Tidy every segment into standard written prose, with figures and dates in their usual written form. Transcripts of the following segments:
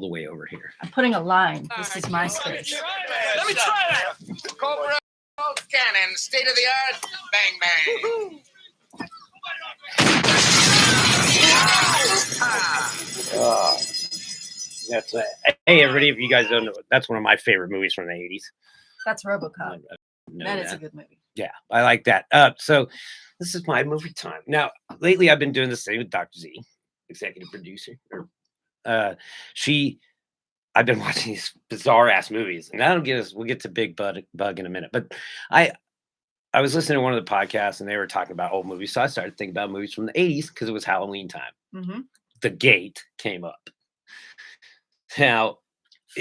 the way over here. I'm putting a line. This is my space. Let me try that. Cobra cannon, state of the art. Bang bang. That's hey everybody, if you guys don't know, that's one of my favorite movies from the 80s. That's RoboCop. That is a good movie. Yeah, I like that. So this is my movie time. Now, lately I've been doing the same with Dr. Z, executive producer. I've been watching these bizarre ass movies, and that'll get us. We'll get to Big Bug in a minute, but I was listening to one of the podcasts, and they were talking about old movies, so I started thinking about movies from the 80s because it was Halloween time. Mm-hmm. The Gate came up. Now,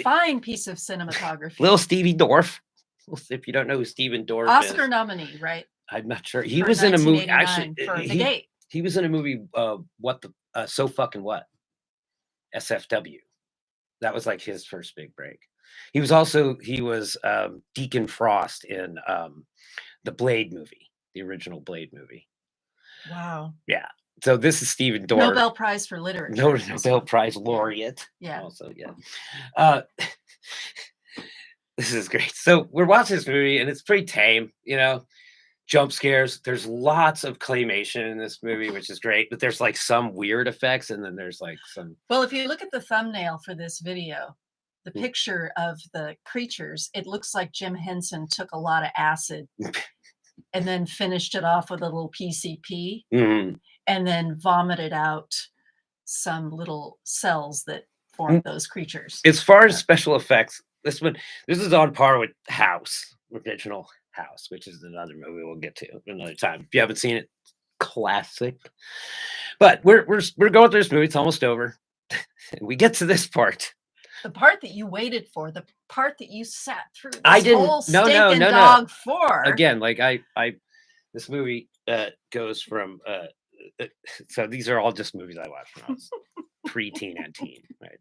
fine piece of cinematography. Little Stevie Dorff. If you don't know who Steven Dorff is, Oscar nominee, right? I'm not sure. He was in a movie. Actually, for The Gate. He was in a movie. What the So Fucking What? SFW. That was like his first big break. He was Deacon Frost in the Blade movie, the original Blade movie. Wow. Yeah. So this is Steven Dorff. Nobel Prize for Literature. Nobel Prize laureate. Yeah. Also, yeah. This is great. So we're watching this movie, and it's pretty tame, jump scares. There's lots of claymation in this movie, which is great, but there's like some weird effects, and then there's like some. Well, if you look at the thumbnail for this video, the picture of the creatures, it looks like Jim Henson took a lot of acid and then finished it off with a little PCP and then vomited out some little cells that formed those creatures. As far as special effects, this is on par with original House, which is another movie we'll get to another time. If you haven't seen it, classic. But we're going through this movie. It's almost over. And we get to this part. The part that you waited for, the part that you sat through this I didn't whole no dog for. Again, like I this movie goes from so these are all just movies I watched when I was pre-teen and teen, right?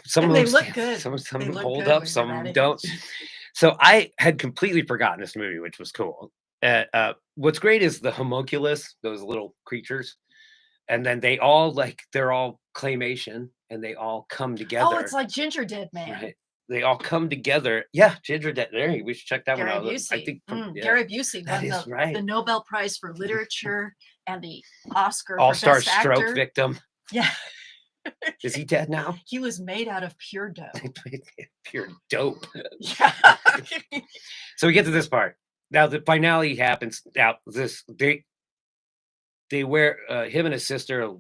Some of them look good. Some of them hold up, some of them don't. So I had completely forgotten this movie, which was cool. What's great is the homunculus, those little creatures, and then they're all claymation, and they all come together. Oh, it's like Ginger Dead Man. Right? They all come together. Yeah, Ginger Dead. There, we should check that Gary one out. Busey. I think Gary Busey won the Nobel Prize for Literature and the Oscar All-Star for Best Stroke Actor. Victim. Yeah. Is he dead now? He was made out of pure dough. Pure dope. Yeah. So we get to this part. Now the finale happens. Now they wear him and his sister.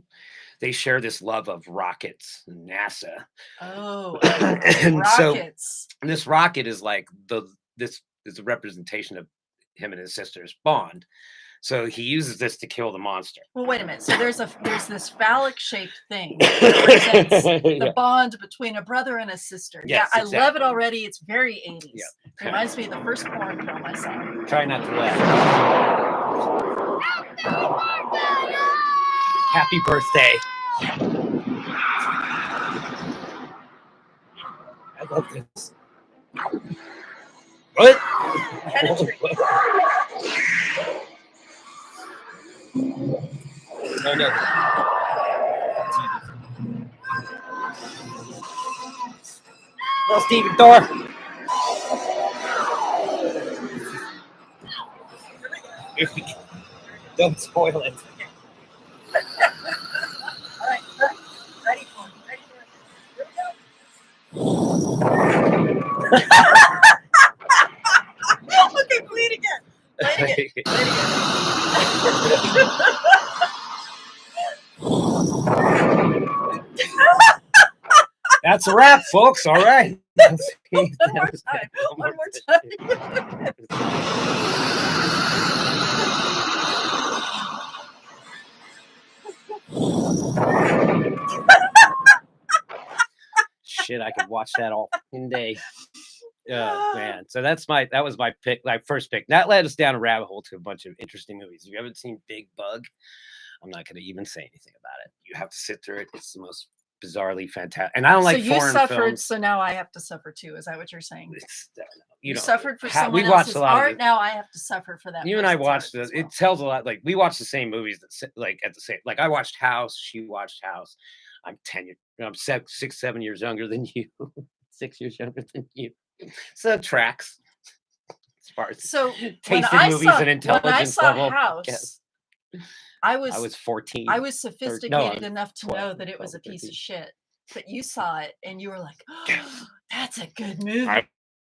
They share this love of rockets and NASA. Oh, and rockets. So this rocket is like this is a representation of him and his sister's bond. So he uses this to kill the monster. Well, wait a minute. So there's this phallic shaped thing that represents the bond between a brother and a sister. Yes, I exactly. love it already. It's very 80s. Yeah. It reminds me of the first porn film I saw. Try not to laugh. Happy birthday. I love this. What? No. Well, Steven Dorff. Don't spoil it. All right. Ready for it. Okay, play it again. That's a wrap, folks. All right. One more time. Shit, I could watch that all fucking day. Oh man. So that was my pick, my first pick. That led us down a rabbit hole to a bunch of interesting movies. If you haven't seen Big Bug, I'm not going to even say anything about it. You have to sit through it. It's the most bizarrely fantastic. And I don't like foreign suffered, films. so now I have to suffer too. Is that what you're saying? You know, suffered for someone else's art. Now I have to suffer for that. You and I watched this. Well. It tells a lot. Like we watched the same movies that like at the same. Like I watched House. She watched House. I'm 10 I'm 6, 7 years younger than you. 6 years younger than you. So it tracks as far as So when taste I in movies saw and when I intelligence saw level. House, I I was was 14. I was sophisticated I'm enough to 12, know that it was 12, a piece 13. of shit. But you saw it and you were like, Yeah. oh, that's a good movie. I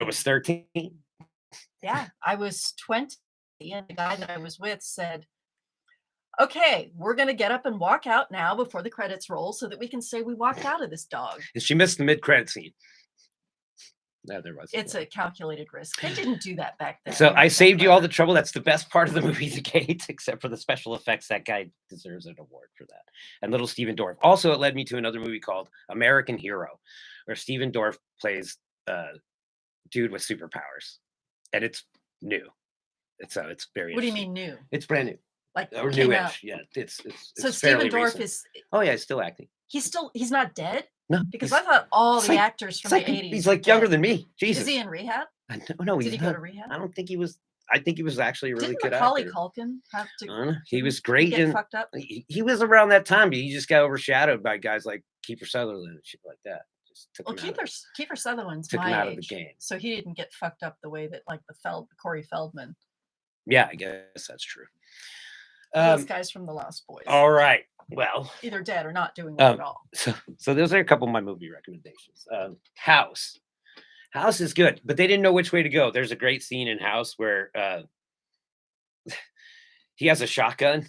was 13. Yeah, I was 20, and the guy that I was with said, okay, we're going to get up and walk out now before the credits roll so that we can say we walked out of this dog. And she missed the mid-credit scene. No, there wasn't. It's a calculated risk. They didn't do that back then. So They were I so saved you all clever. the trouble. That's the best part of the movie to Kate, except for the special effects. That guy deserves an award for that. And little Stephen Dorff. Also, it led me to another movie called American Hero, where Stephen Dorff plays dude with superpowers, and it's new. It's very. What do you interesting. mean new? It's brand new Like or came newish. out. Yeah, it's So fairly Stephen Dorff recent. is Oh yeah, he's still acting. he's not dead? No, Because he's, I thought all it's the like- actors from it's like the 80s he's were like younger dead. than me. Jesus. Is he in rehab? No, Did he's he go not. to rehab? I don't think he was. I think he was actually a really Didn't good Macaulay actor. Culkin have to I don't know. He didn't was he great get in. fucked up? He was around that time, but he just got overshadowed by guys like Kiefer Sutherland and shit like that. Just took Well, him out of, Kiefer Sutherland's took him my out of the age, game. so he didn't get fucked up the way that like the Corey Feldman, Yeah, I guess that's true. those guys from the Lost Boys, All right. Well, either dead or not doing well at all. so those are a couple of my movie recommendations. House. House is good, but they didn't know which way to go. There's a great scene in House where he has a shotgun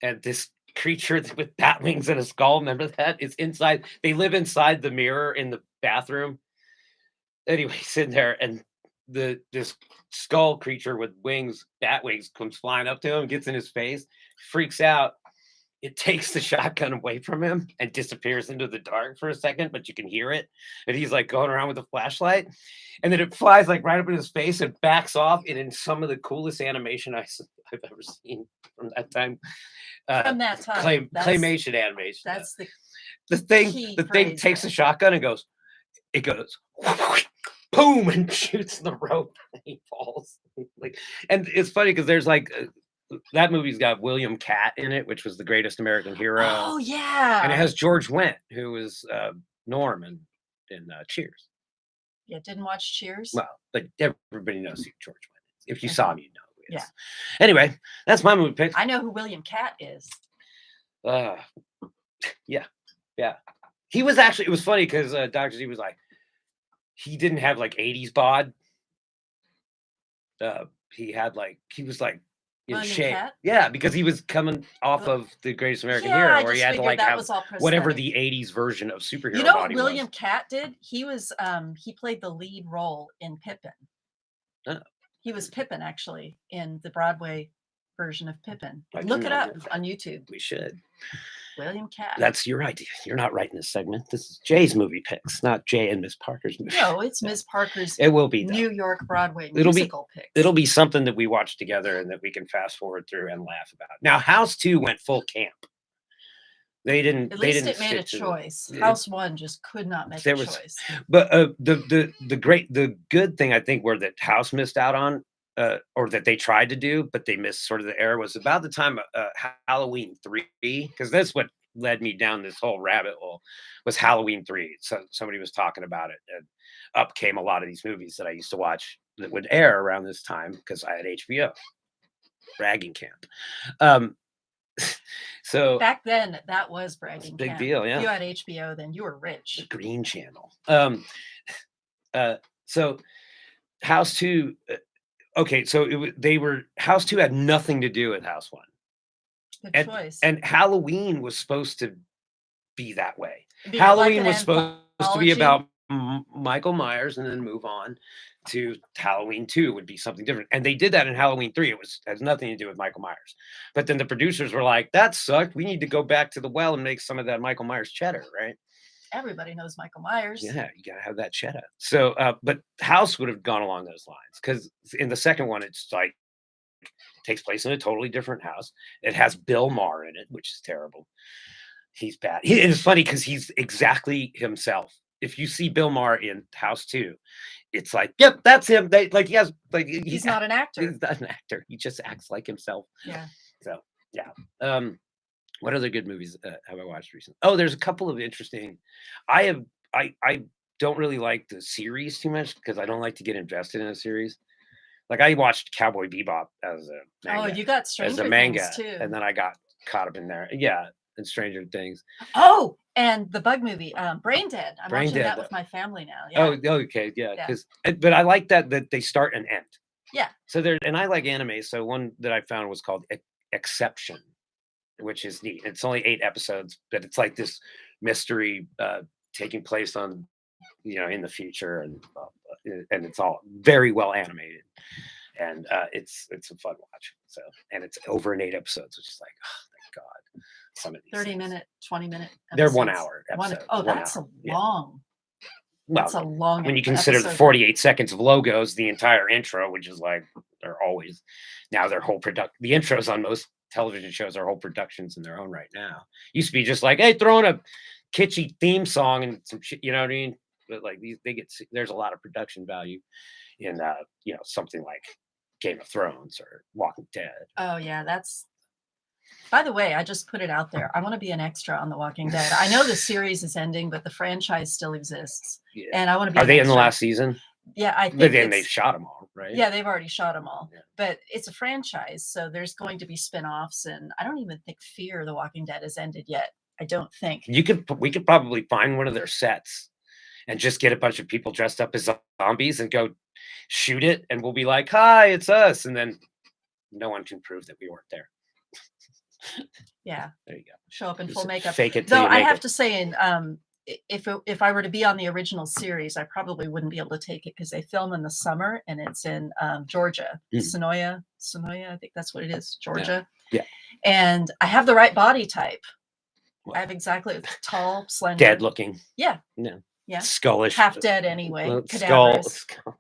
and this creature with bat wings and a skull, remember that? It's inside. They live inside the mirror in the bathroom. Anyway, he's in there and this skull creature with wings, bat wings, comes flying up to him, gets in his face, freaks out. It takes the shotgun away from him and disappears into the dark for a second, but you can hear it. And he's like going around with a flashlight. And then it flies like right up in his face and backs off. And in some of the coolest animation I've ever seen from that time. From that time, Claymation animation. That's the The thing phrase takes there. the shotgun and goes, boom, and shoots the rope and he falls. Like, and it's funny because there's like that movie's got William Catt in it, which was the greatest American hero. Oh yeah, And it has George Wendt, who was Norm in Cheers. yeah. Didn't watch Cheers. Well, but everybody knows who George Wendt is. If you Okay. saw him, you'd know who he is. Yeah. Anyway, that's my movie pick. I know who William Catt is. Yeah. He was actually. It was funny because Dr. Z was like, he didn't have like 80s bod. He had like he was like in William shape. Catt? Yeah, because he was coming off of the Greatest American Yeah, Hero, I where he just had to figured like that have was all whatever prosthetic. the 80s version of superhero You know what body William was. Catt did? He was he played the lead role in Pippin. Oh. He was Pippin actually in the Broadway version of Pippin. I did Look it not up know that. on YouTube. We should. William Catt. That's your idea. You're not writing this segment. This is Jay's movie picks, not Jay and Miss Parker's movie. No, it's Ms. Parker's It will be. Though. New York Broadway It'll be- musical picks. It'll be something that we watch together and that we can fast forward through and laugh about. Now, House 2 went full camp. They didn't. At they least didn't it made a stick to the- choice. Yeah. House 1 just could not make There a was- choice. But the good thing I think where that House missed out on, or that they tried to do, but they missed sort of the era, was about the time Halloween 3, because that's what led me down this whole rabbit hole, was Halloween 3. So somebody was talking about it, and up came a lot of these movies that I used to watch that would air around this time because I had HBO. Bragging camp. So Back then, that was bragging big camp. deal, yeah. If you had HBO, then you were rich. the Green Channel. So House 2. Okay, so House 2 had nothing to do with House 1, Good choice. and Halloween was supposed to be that way. Be it like Halloween an was supposed to be anthology? about Michael Myers, and then move on to Halloween 2 would be something different. And they did that in Halloween 3. It has nothing to do with Michael Myers. But then the producers were like, "That sucked. We need to go back to the well and make some of that Michael Myers cheddar, right?" Everybody knows Michael Myers. Yeah, you gotta have that cheddar. So, but House would have gone along those lines, because in the second one, it's like takes place in a totally different house. It has Bill Maher in it, which is terrible. He's bad. It's funny because he's exactly himself. If you see Bill Maher in House 2, it's like, yep, that's him. They like he has like He's not an actor. He's not an actor. He just acts like himself. Yeah. So yeah. What other good movies have I watched recently? Oh, there's a couple of interesting. I don't really like the series too much because I don't like to get invested in a series. Like I watched Cowboy Bebop as a Oh, manga, you got as Stranger a Things manga, too. and then I got caught up in there. Yeah, and Stranger Things. Oh, and the bug movie, Brain Dead. I'm Brain watching Dead, that with my family now. Oh, Yeah. okay, yeah. Yeah. Because but I like that they start and end. Yeah. So there, and I like anime. So one that I found was called Exception, which is neat. It's only 8 episodes, but it's like this mystery taking place on, in the future, and it's all very well animated, and it's a fun watch. So, and it's over in 8 episodes, which is like, oh, thank God. Some of these 30-minute, 20-minute. they're 1 episodes. hour One, episodes. oh, 1 that's hour. a Yeah. long. Well, That's a long. when you consider the episode. 48 seconds of logos, the entire intro, which is like they're always now their whole the intros on most television shows are whole productions in their own right now. Used to be just like, hey, throw in a kitschy theme song and some shit, you know what I mean? But like these, there's a lot of production value in something like Game of Thrones or Walking Dead. Oh yeah, that's. By the way, I just put it out there. I want to be an extra on The Walking Dead. I know the series is ending, but the franchise still exists, Yeah. and I want to be. Are an they in the extra. last season? Yeah, I think. But then they shot them all, right? Yeah, they've already shot them all. Yeah. But it's a franchise, so there's going to be spin-offs, and I don't even think Fear the Walking Dead has ended yet. I don't think. We could probably find one of their sets and just get a bunch of people dressed up as zombies and go shoot it, and we'll be like, "Hi, it's us," and then no one can prove that we weren't there. Yeah. There you go. Show up in Just full makeup. fake it till Though you I make have it. to say, if I were to be on the original series, I probably wouldn't be able to take it because they film in the summer and it's in Georgia, Sonoya, I think that's what it is, Georgia. Yeah. And I have the right body type. What? I have exactly tall, slender, Dead looking. Yeah. No. Yeah. Skullish. Half dead anyway. Well, Cadaverous. skull,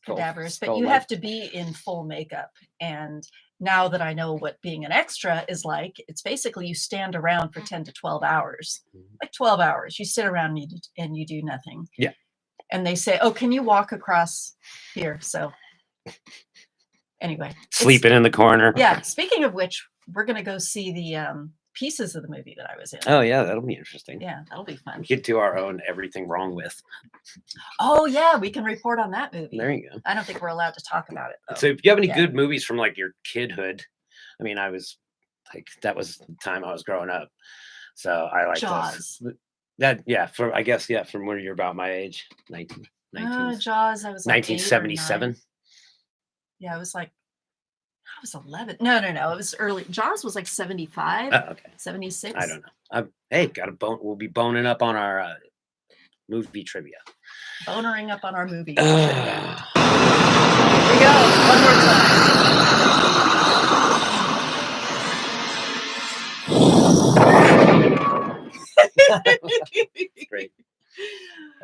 Cadaverous. But skull you like- have to be in full makeup. And now that I know what being an extra is like, it's basically you stand around for 10 to 12 hours, like 12 hours. You sit around and you do nothing. Yeah. And they say, oh, can you walk across here? So anyway. Sleeping in the corner. Yeah. Speaking of which, we're going to go see the pieces of the movie that I was in. Oh, yeah. That'll be interesting. Yeah, that'll be fun. We could do our own Everything Wrong With. Oh, yeah. We can report on that movie. There you go. I don't think we're allowed to talk about it, though. So if you have any Yeah. good movies from like your kidhood, I mean, I was like, that was the time I was growing up. So I like Jaws. that. Yeah. From when you're about my age, 19, Jaws, I was like 8 or 1977. 9. Yeah, I was 11. No. It was early. Jaws was like 75, Oh, okay. 76. I don't know. Hey, got a bone. We'll be boning up on our movie trivia. Bonering up on our movie. Uh, Here we go. One more time. Great.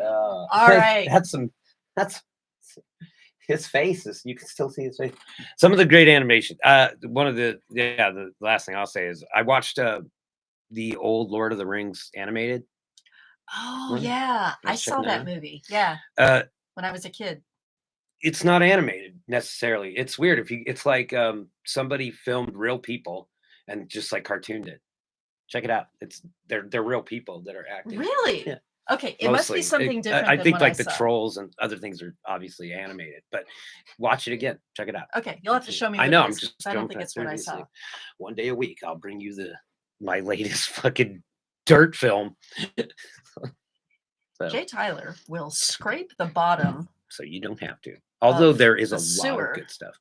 All right. That's his face is, you can still see his face. Some of the great animation. The last thing I'll say is I watched the old Lord of the Rings animated. Oh, yeah. I Let's check saw it that out. movie. Yeah. Uh, When I was a kid. it's not animated necessarily. It's weird. It's like somebody filmed real people and just like cartooned it. Check it out. They're real people that are acting. Really? Yeah. Okay. It must Mostly. be something different. I than think what like the saw. trolls and other things are obviously animated, but watch it again. Check it out. Okay. You'll have to show me. I what know. it I'm is, just. 'cause I don't going think to it's what I saw. seriously. One day a week, I'll bring you my latest fucking dirt film. So, Jay Tyler will scrape the bottom. so you don't have to. Although Of there is the a lot sewer. of good stuff.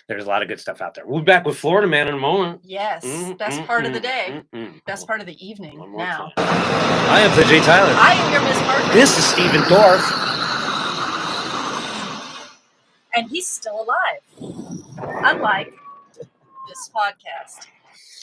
There's a lot of good stuff out there. We'll be back with Florida Man in a moment. Yes. Best part of the day. Best part of the One evening. more Now. time. I am Jay Tyler. I am your Miss Parker. This is Stephen Dorff. And he's still alive. Unlike this podcast.